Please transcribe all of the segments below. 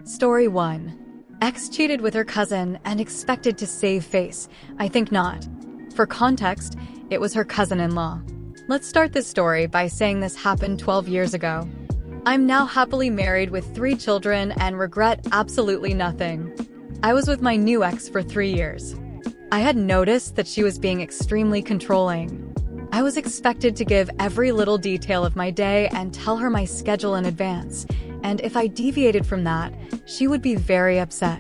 Story 1. Ex cheated with her cousin and expected to save face. I think not. For context, it was her cousin-in-law. Let's start this story by saying this happened 12 years ago. I'm now happily married with 3 children and regret absolutely nothing. I was with my new ex for 3 years. I had noticed that she was being extremely controlling. I was expected to give every little detail of my day and tell her my schedule in advance, and if I deviated from that, she would be very upset.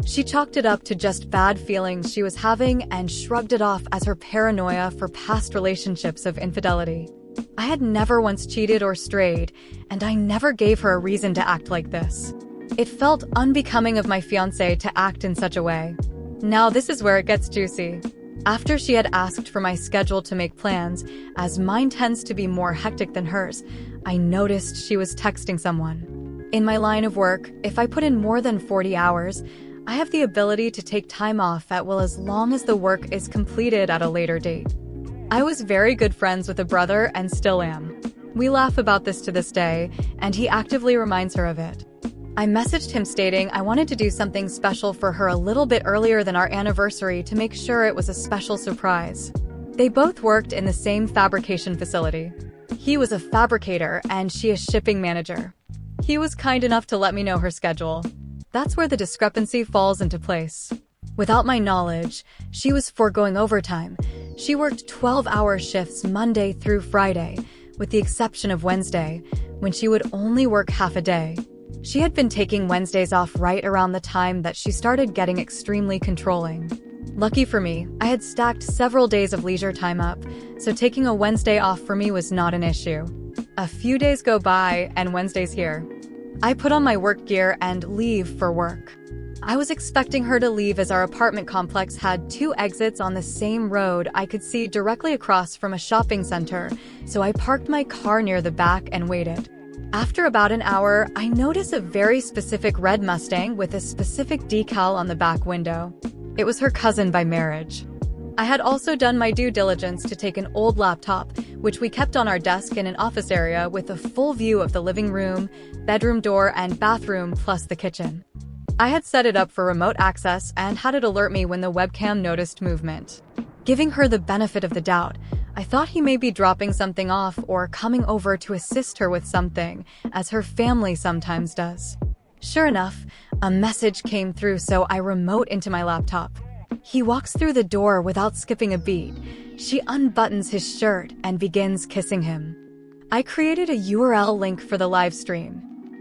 She chalked it up to just bad feelings she was having and shrugged it off as her paranoia for past relationships of infidelity. I had never once cheated or strayed, and I never gave her a reason to act like this. It felt unbecoming of my fiancé to act in such a way. Now this is where it gets juicy. After she had asked for my schedule to make plans, as mine tends to be more hectic than hers, I noticed she was texting someone. In my line of work, if I put in more than 40 hours, I have the ability to take time off at will as long as the work is completed at a later date. I was very good friends with a brother and still am. We laugh about this to this day, and he actively reminds her of it. I messaged him stating I wanted to do something special for her a little bit earlier than our anniversary to make sure it was a special surprise. They both worked in the same fabrication facility. He was a fabricator and she a shipping manager. He was kind enough to let me know her schedule. That's where the discrepancy falls into place. Without my knowledge, she was foregoing overtime. She worked 12-hour shifts Monday through Friday, with the exception of Wednesday, when she would only work half a day. She had been taking Wednesdays off right around the time that she started getting extremely controlling. Lucky for me, I had stacked several days of leisure time up, so taking a Wednesday off for me was not an issue. A few days go by and Wednesday's here. I put on my work gear and leave for work. I was expecting her to leave as our apartment complex had 2 exits on the same road I could see directly across from a shopping center, so I parked my car near the back and waited. After about an hour, I noticed a very specific red Mustang with a specific decal on the back window. It was her cousin by marriage. I had also done my due diligence to take an old laptop, which we kept on our desk in an office area with a full view of the living room, bedroom door, and bathroom plus the kitchen. I had set it up for remote access and had it alert me when the webcam noticed movement. Giving her the benefit of the doubt, I thought he may be dropping something off or coming over to assist her with something, as her family sometimes does. Sure enough, a message came through, so I remote into my laptop. He walks through the door without skipping a beat. She unbuttons his shirt and begins kissing him. I created a URL link for the live stream.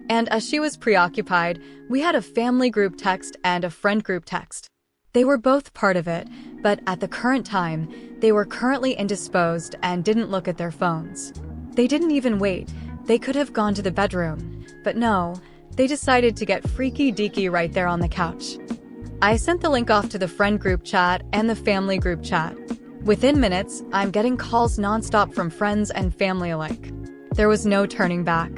And as she was preoccupied, we had a family group text and a friend group text. They were both part of it, but at the current time, they were currently indisposed and didn't look at their phones. They didn't even wait. They could have gone to the bedroom, but no, they decided to get freaky deaky right there on the couch. I sent the link off to the friend group chat and the family group chat. Within minutes, I'm getting calls nonstop from friends and family alike. There was no turning back.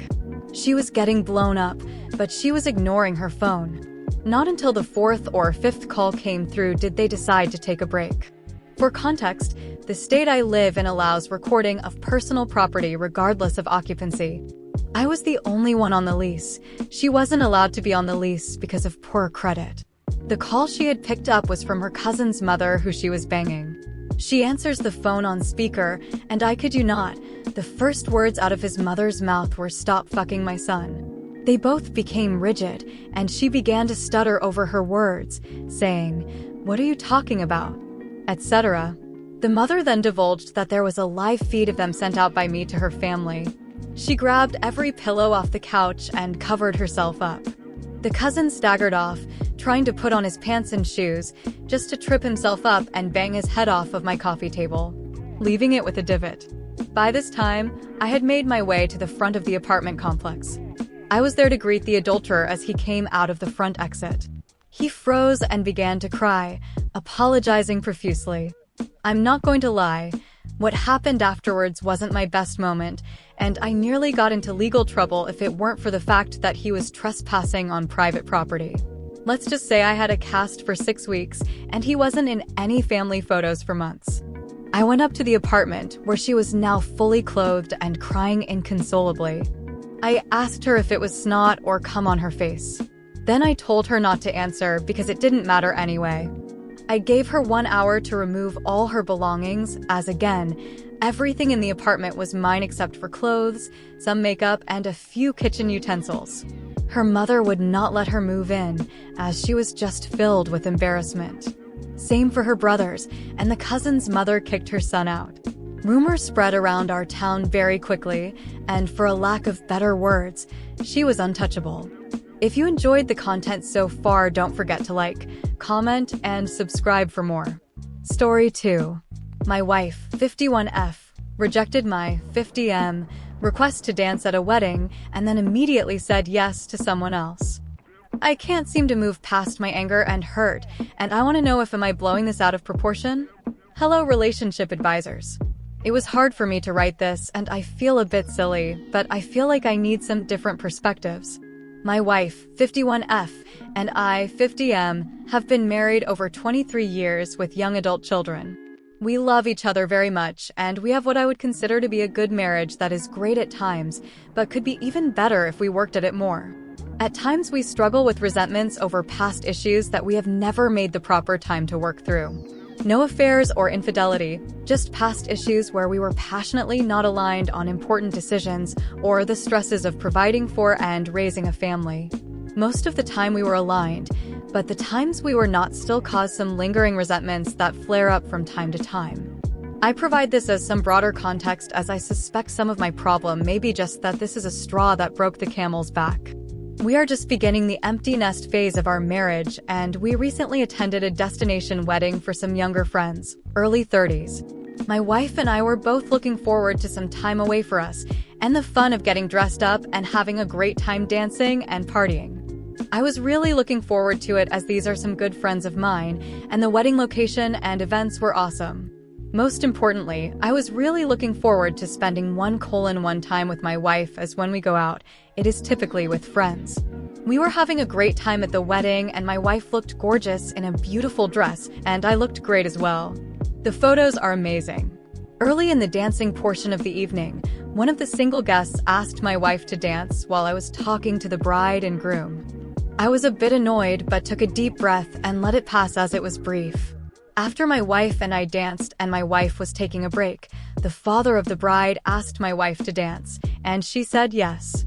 She was getting blown up, but she was ignoring her phone. Not until the 4th or 5th call came through did they decide to take a break. For context, the state I live in allows recording of personal property regardless of occupancy. I was the only one on the lease. She wasn't allowed to be on the lease because of poor credit. The call she had picked up was from her cousin's mother who she was banging. She answers the phone on speaker, and I kid you not, the first words out of his mother's mouth were "Stop fucking my son." They both became rigid, and she began to stutter over her words, saying, "What are you talking about?" etc. The mother then divulged that there was a live feed of them sent out by me to her family. She grabbed every pillow off the couch and covered herself up. The cousin staggered off, trying to put on his pants and shoes, just to trip himself up and bang his head off of my coffee table, leaving it with a divot. By this time, I had made my way to the front of the apartment complex. I was there to greet the adulterer as he came out of the front exit. He froze and began to cry, apologizing profusely. I'm not going to lie, what happened afterwards wasn't my best moment, and I nearly got into legal trouble if it weren't for the fact that he was trespassing on private property. Let's just say I had a cast for 6 weeks, and he wasn't in any family photos for months. I went up to the apartment, where she was now fully clothed and crying inconsolably. I asked her if it was snot or cum on her face. Then I told her not to answer because it didn't matter anyway. I gave her 1 hour to remove all her belongings, as again, everything in the apartment was mine except for clothes, some makeup, and a few kitchen utensils. Her mother would not let her move in, as she was just filled with embarrassment. Same for her brothers, and the cousin's mother kicked her son out. Rumors spread around our town very quickly, and for a lack of better words, she was untouchable. If you enjoyed the content so far, don't forget to like, comment, and subscribe for more. Story 2. My wife, 51F, rejected my 50M request to dance at a wedding and then immediately said yes to someone else. I can't seem to move past my anger and hurt, and I want to know if am I blowing this out of proportion? Hello, relationship advisors. It was hard for me to write this, and I feel a bit silly, but I feel like I need some different perspectives. My wife, 51F, and I, 50M, have been married over 23 years with young adult children. We love each other very much, and we have what I would consider to be a good marriage that is great at times, but could be even better if we worked at it more. At times we struggle with resentments over past issues that we have never made the proper time to work through. No affairs or infidelity, just past issues where we were passionately not aligned on important decisions or the stresses of providing for and raising a family. Most of the time we were aligned, but the times we were not still cause some lingering resentments that flare up from time to time. I provide this as some broader context as I suspect some of my problem may be just that this is a straw that broke the camel's back. We are just beginning the empty nest phase of our marriage, and we recently attended a destination wedding for some younger friends, early 30s. My wife and I were both looking forward to some time away for us, and the fun of getting dressed up and having a great time dancing and partying. I was really looking forward to it as these are some good friends of mine, and the wedding location and events were awesome. Most importantly, I was really looking forward to spending 1:1 time with my wife, as when we go out, it is typically with friends. We were having a great time at the wedding, and my wife looked gorgeous in a beautiful dress, and I looked great as well. The photos are amazing. Early in the dancing portion of the evening, one of the single guests asked my wife to dance while I was talking to the bride and groom. I was a bit annoyed, but took a deep breath and let it pass as it was brief. After my wife and I danced and my wife was taking a break, the father of the bride asked my wife to dance, and she said yes.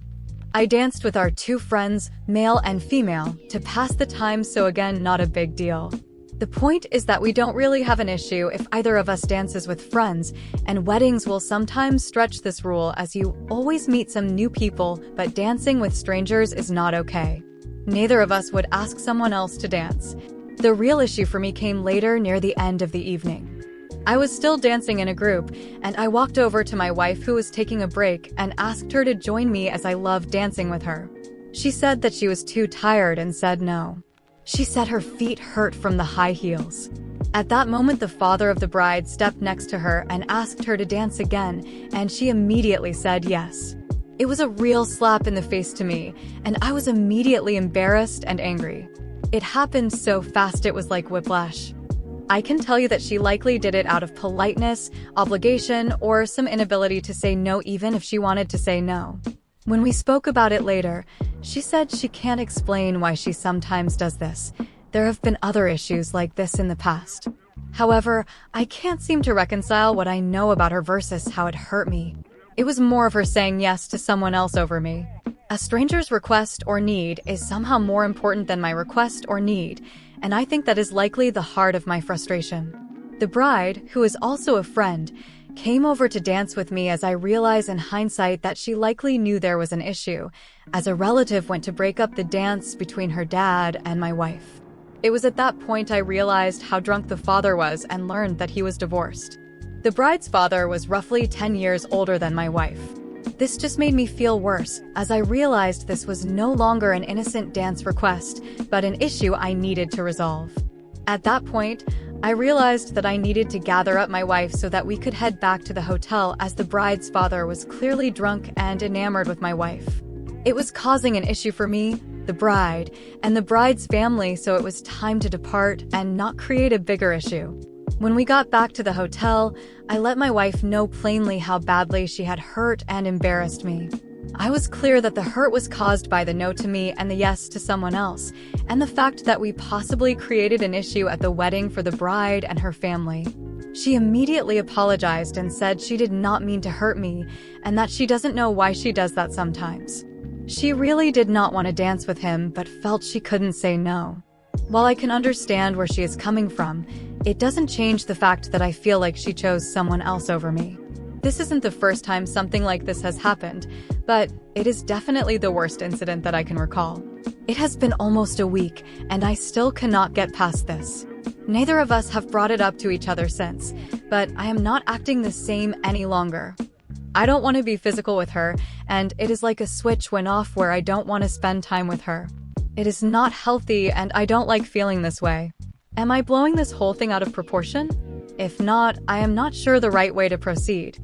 I danced with our two friends, male and female, to pass the time, so again, not a big deal. The point is that we don't really have an issue if either of us dances with friends, and weddings will sometimes stretch this rule as you always meet some new people, but dancing with strangers is not okay. Neither of us would ask someone else to dance. The real issue for me came later, near the end of the evening. I was still dancing in a group, and I walked over to my wife, who was taking a break, and asked her to join me as I loved dancing with her. She said that she was too tired and said no. She said her feet hurt from the high heels. At that moment, the father of the bride stepped next to her and asked her to dance again, and she immediately said yes. It was a real slap in the face to me, and I was immediately embarrassed and angry. It happened so fast it was like whiplash. I can tell you that she likely did it out of politeness, obligation, or some inability to say no even if she wanted to say no. When we spoke about it later, she said she can't explain why she sometimes does this. There have been other issues like this in the past. However, I can't seem to reconcile what I know about her versus how it hurt me. It was more of her saying yes to someone else over me. A stranger's request or need is somehow more important than my request or need, and I think that is likely the heart of my frustration. The bride, who is also a friend, came over to dance with me as I realize in hindsight that she likely knew there was an issue, as a relative went to break up the dance between her dad and my wife. It was at that point I realized how drunk the father was and learned that he was divorced. The bride's father was roughly 10 years older than my wife. This just made me feel worse, as I realized this was no longer an innocent dance request, but an issue I needed to resolve. At that point, I realized that I needed to gather up my wife so that we could head back to the hotel, as the bride's father was clearly drunk and enamored with my wife. It was causing an issue for me, the bride, and the bride's family, so it was time to depart and not create a bigger issue. When we got back to the hotel, I let my wife know plainly how badly she had hurt and embarrassed me. I was clear that the hurt was caused by the no to me and the yes to someone else, and the fact that we possibly created an issue at the wedding for the bride and her family. She immediately apologized and said she did not mean to hurt me and that she doesn't know why she does that sometimes. She really did not want to dance with him but felt she couldn't say no. While I can understand where she is coming from, it doesn't change the fact that I feel like she chose someone else over me. This isn't the first time something like this has happened, but it is definitely the worst incident that I can recall. It has been almost a week, and I still cannot get past this. Neither of us have brought it up to each other since, but I am not acting the same any longer. I don't want to be physical with her, and it is like a switch went off where I don't want to spend time with her. It is not healthy, and I don't like feeling this way. Am I blowing this whole thing out of proportion? If not, I am not sure the right way to proceed.